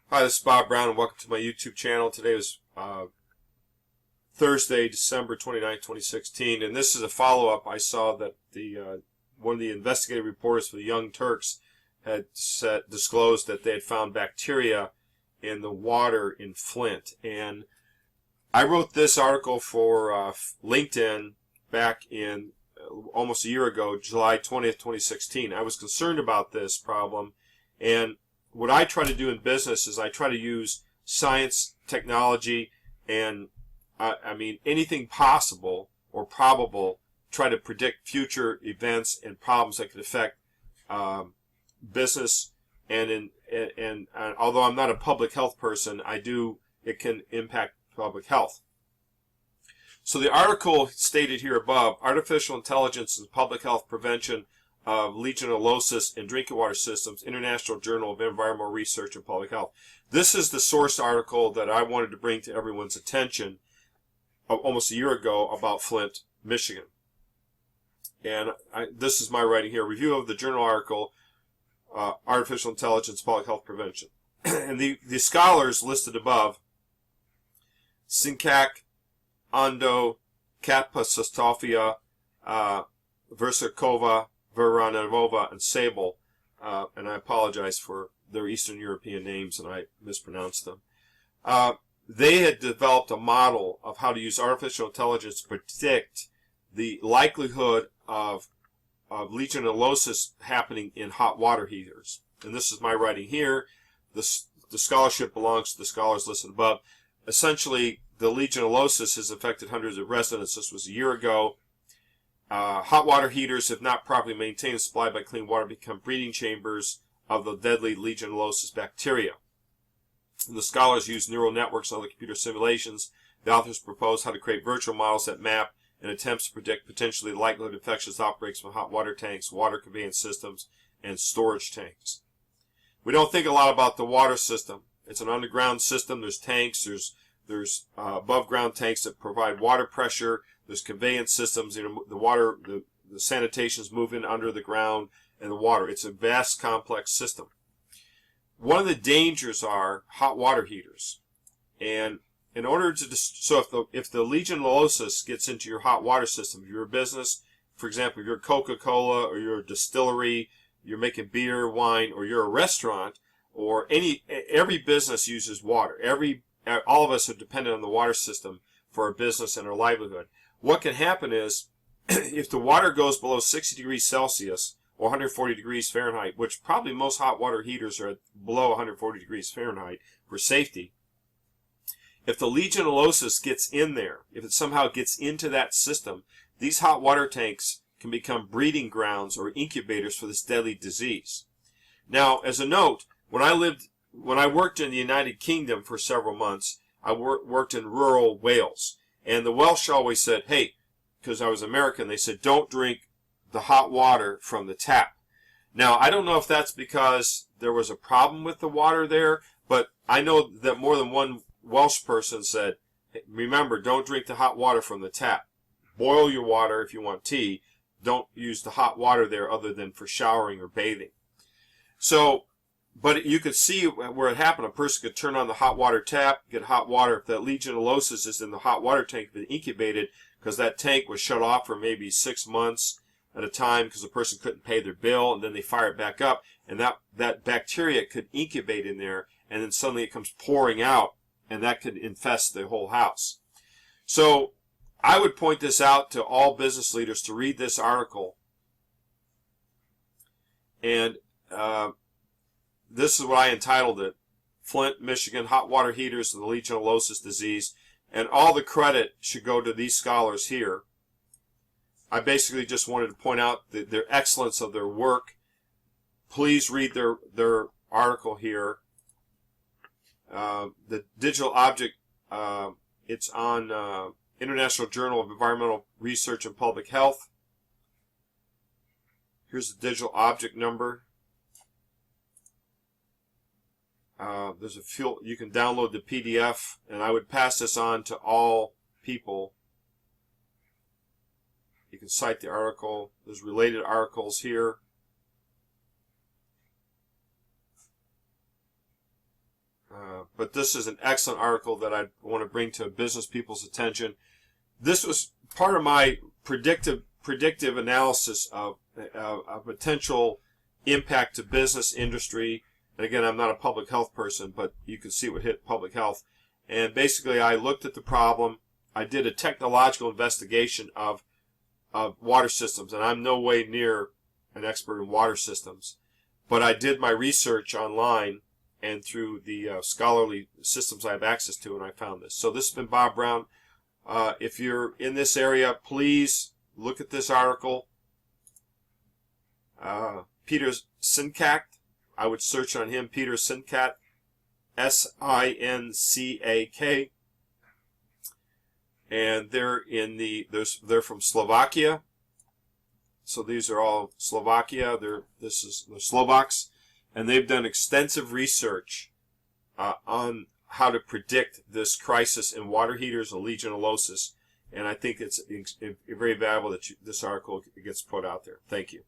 Hi, this is Bob Brown, and welcome to my YouTube channel. Today is Thursday, December 29th, 2016, and this is a follow-up. I saw that one of the investigative reporters for the Young Turks had disclosed that they had found bacteria in the water in Flint. And I wrote this article for LinkedIn back in almost a year ago, July 20th, 2016. I was concerned about this problem, and what I try to do in business is I try to use science, technology, and anything possible or probable, try to predict future events and problems that could affect business. And although I'm not a public health person, it can impact public health. So the article stated here above, Artificial Intelligence and Public Health Prevention of Legionellosis in Drinking Water Systems, International Journal of Environmental Research and Public Health. This is the source article that I wanted to bring to everyone's attention almost a year ago about Flint, Michigan. And this is my writing here, review of the journal article, Artificial Intelligence, Public Health Prevention. And the scholars listed above, Sinkak, Ando, Katpa-Sostofia, Versakova, Veranova, and Sable, and I apologize for their Eastern European names and I mispronounced them. They had developed a model of how to use artificial intelligence to predict the likelihood of legionellosis happening in hot water heaters. And this is my writing here. The scholarship belongs to the scholars listed above. Essentially, the legionellosis has affected hundreds of residents. This was a year ago. Hot water heaters, if not properly maintained and supplied by clean water, become breeding chambers of the deadly legionellosis bacteria. And the scholars used neural networks and other computer simulations. The authors proposed how to create virtual models that map and attempts to predict potentially the likelihood of infectious outbreaks from hot water tanks, water conveyance systems, and storage tanks. We don't think a lot about the water system. It's an underground system. There's tanks. There's above ground tanks that provide water pressure. There's conveyance systems. The sanitation's moving under the ground and the water. It's a vast, complex system. One of the dangers are hot water heaters. And in order to, if the legionellosis gets into your hot water system, if you're a business, for example, if you're Coca-Cola or you're a distillery, you're making beer, wine, or you're a restaurant, or every business uses water. All of us are dependent on the water system for our business and our livelihood. What can happen is, if the water goes below 60 degrees Celsius or 140 degrees Fahrenheit, which probably most hot water heaters are below 140 degrees Fahrenheit for safety, if the legionellosis gets in there, if it somehow gets into that system, these hot water tanks can become breeding grounds or incubators for this deadly disease. Now, as a note, when I worked in the United Kingdom for several months, I worked in rural Wales. And the Welsh always said, hey, because I was American, they said, don't drink the hot water from the tap. Now, I don't know if that's because there was a problem with the water there, but I know that more than one Welsh person said, hey, remember, don't drink the hot water from the tap. Boil your water if you want tea. Don't use the hot water there other than for showering or bathing. So, but you could see where it happened. A person could turn on the hot water tap, get hot water. If that legionellosis is in the hot water tank, been incubated, because that tank was shut off for maybe 6 months at a time because the person couldn't pay their bill, and then they fire it back up, and that bacteria could incubate in there, and then suddenly it comes pouring out, and that could infest the whole house. So I would point this out to all business leaders to read this article. And this is what I entitled it, Flint, Michigan, Hot Water Heaters and the Legionellosis Disease. And all the credit should go to these scholars here. I basically just wanted to point out their excellence of their work. Please read their article here. The digital object, it's on International Journal of Environmental Research and Public Health. Here's the digital object number. There's a few, you can download the PDF, and I would pass this on to all people. You can cite the article. There's related articles here. but this is an excellent article that I want to bring to business people's attention. This was part of my predictive analysis of a potential impact to business industry. And again, I'm not a public health person, but you can see what hit public health. And basically, I looked at the problem. I did a technological investigation of water systems, and I'm no way near an expert in water systems. But I did my research online and through the scholarly systems I have access to, and I found this. So this has been Bob Brown. If you're in this area, please look at this article. Peter Sincat, I would search on him, Peter Sincat, S-I-N-C-A-K. And they're from Slovakia. So these are all Slovakia. They're Slovaks, and they've done extensive research on how to predict this crisis in water heaters and legionellosis. And I think it's very valuable that this article gets put out there. Thank you.